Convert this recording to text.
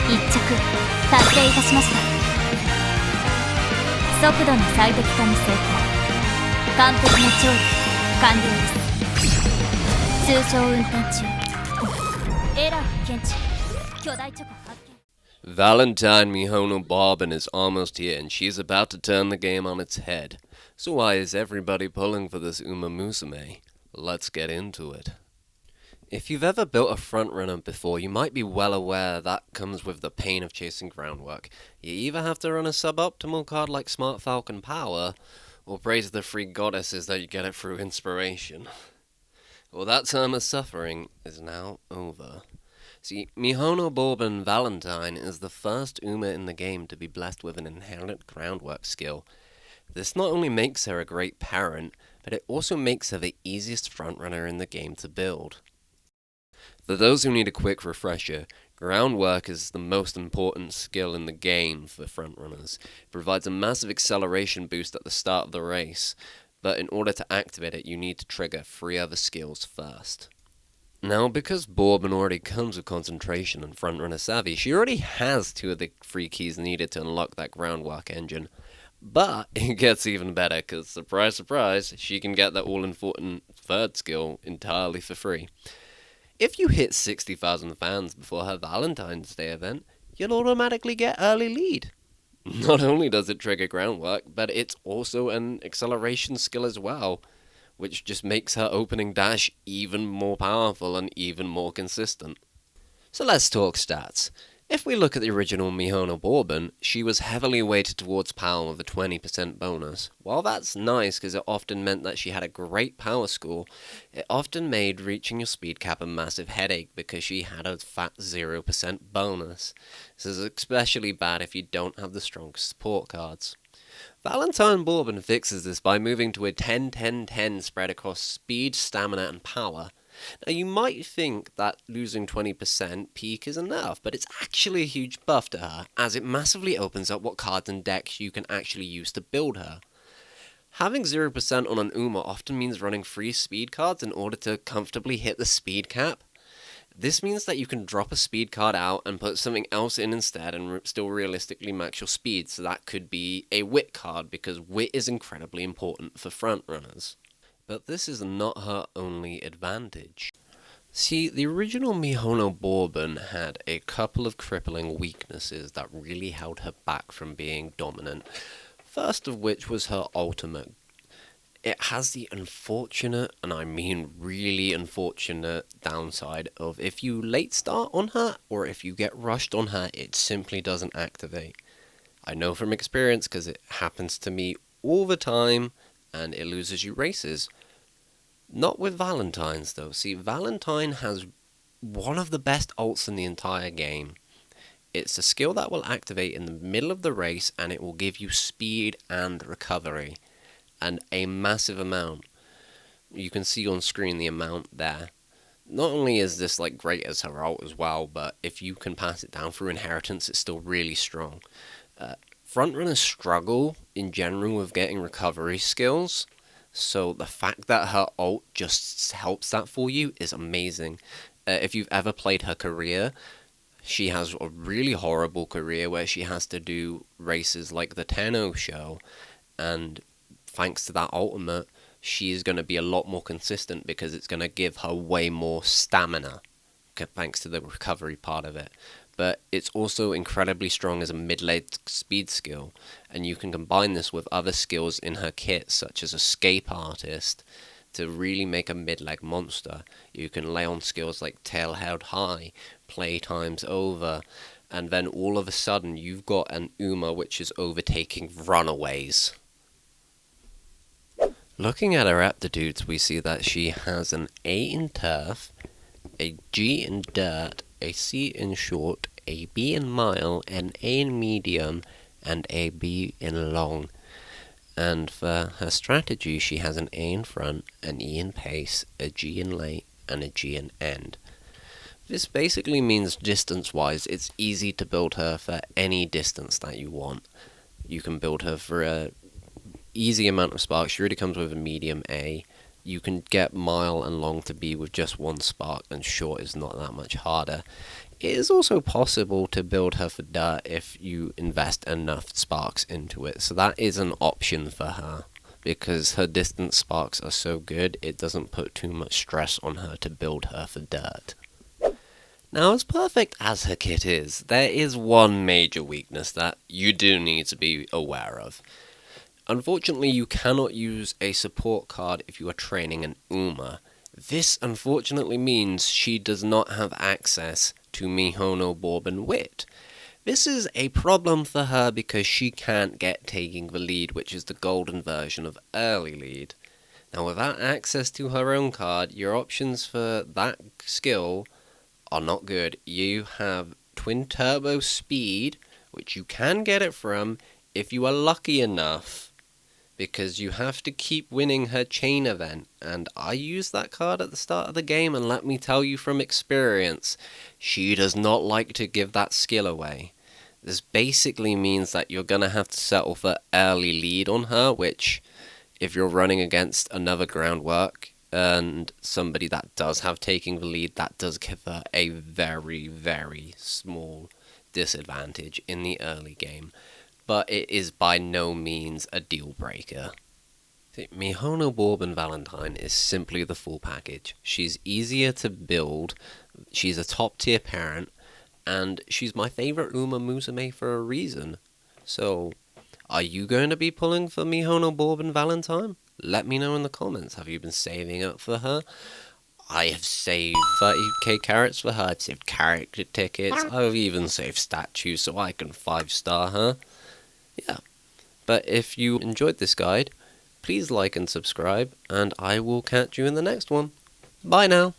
速度の最適化に成功。完璧な調理完了です。通常運転中。エラー検知。巨大チョコ発見。 Valentine Mihono Bourbon is almost here, and she's about to turn the game on its head. So why is everybody pulling for this Umamusume? Let's get into it. If you've ever built a frontrunner before, you might be well aware that comes with the pain of chasing groundwork. You either have to run a suboptimal card like Smart Falcon Power, or pray to the free goddesses that you get it through inspiration. Well, that time of suffering is now over. See, Mihono Bourbon Valentine is the first Uma in the game to be blessed with an inherent groundwork skill. This not only makes her a great parent, but it also makes her the easiest frontrunner in the game to build. For those who need a quick refresher, groundwork is the most important skill in the game for frontrunners. It provides a massive acceleration boost at the start of the race, but in order to activate it, you need to trigger 3 other skills first. Now, because Bourbon already comes with concentration and frontrunner savvy, she already has 2 of the 3 keys needed to unlock that groundwork engine. But it gets even better, because surprise, surprise, she can get that all-important 3rd skill entirely for free. If you hit 60,000 fans before her Valentine's Day event, you'll automatically get early lead. Not only does it trigger groundwork, but it's also an acceleration skill as well, which just makes her opening dash even more powerful and even more consistent. So let's talk stats. If we look at the original Mihono Bourbon, she was heavily weighted towards power with a 20% bonus. While that's nice because it often meant that she had a great power score, it often made reaching your speed cap a massive headache because she had a fat 0% bonus. This is especially bad if you don't have the strongest support cards. Valentine Borbin fixes this by moving to a 10-10-10 spread across speed, stamina, and power. Now, you might think that losing 20% peak is enough, but it's actually a huge buff to her, as it massively opens up what cards and decks you can actually use to build her. Having 0% on an Uma often means running 3 speed cards in order to comfortably hit the speed cap. This means that you can drop a speed card out and put something else in instead and still realistically max your speed, so that could be a wit card, because wit is incredibly important for frontrunners. But this is not her only advantage. See, the original Mihono Bourbon had a couple of crippling weaknesses that really held her back from being dominant. First of which was her ultimate. It has the unfortunate, and I mean really unfortunate, downside of if you late start on her, or if you get rushed on her, it simply doesn't activate. I know from experience because it happens to me all the time, and it loses you races. Not with Valentine's though. See, Valentine has one of the best ults in the entire game. It's a skill that will activate in the middle of the race, and it will give you speed and recovery, and a massive amount. You can see on screen the amount there. Not only is this like great as her ult as well, but if you can pass it down through inheritance, it's still really strong. Frontrunners struggle in general with getting recovery skills, so the fact that her ult just helps that for you is amazing. If you've ever played her career, she has a really horrible career where she has to do races like the Tenno show, and thanks to that ultimate, she is going to be a lot more consistent because it's going to give her way more stamina, thanks to the recovery part of it. But it's also incredibly strong as a mid-lane speed skill, and you can combine this with other skills in her kit, such as Escape Artist, to really make a mid-leg monster. You can lay on skills like Tail Held High, Playtime's Over, and then all of a sudden you've got an Uma which is overtaking runaways. Looking at her aptitudes, we see that she has an A in Turf, a G in Dirt, a C in Short, a B in Mile, an A in Medium, and a B in Long. And for her strategy, she has an A in Front, an E in Pace, a G in Late, and a G in End. This basically means distance-wise, it's easy to build her for any distance that you want. You can build her for a easy amount of sparks. She already comes with a medium A. You can get Mile and Long to be with just 1 spark, and Short is not that much harder. It is also possible to build her for dirt if you invest enough sparks into it, so that is an option for her. Because her distance sparks are so good, it doesn't put too much stress on her to build her for dirt. Now, as perfect as her kit is, there is one major weakness that you do need to be aware of. Unfortunately, you cannot use a support card if you are training an Uma. This unfortunately means she does not have access to Mihono Bourbon Wit. This is a problem for her because she can't get Taking the Lead, which is the golden version of Early Lead. Now, without access to her own card, your options for that skill are not good. You have Twin Turbo Speed, which you can get it from if you are lucky enough, because you have to keep winning her chain event, and I used that card at the start of the game, and let me tell you from experience, she does not like to give that skill away. This basically means that you're going to have to settle for Early Lead on her, which, if you're running against another Groundwork, and somebody that does have Taking the Lead, that does give her a very, very small disadvantage in the early game. But it is by no means a deal breaker. Mihono Bourbon Valentine is simply the full package. She's easier to build, she's a top tier parent, and she's my favorite Umamusume for a reason. So, are you going to be pulling for Mihono Bourbon Valentine? Let me know in the comments. Have you been saving up for her? I have saved 30k carats for her. I've saved character tickets. I've even saved statues so I can 5-star her. Yeah. But if you enjoyed this guide, please like and subscribe, and I will catch you in the next one. Bye now.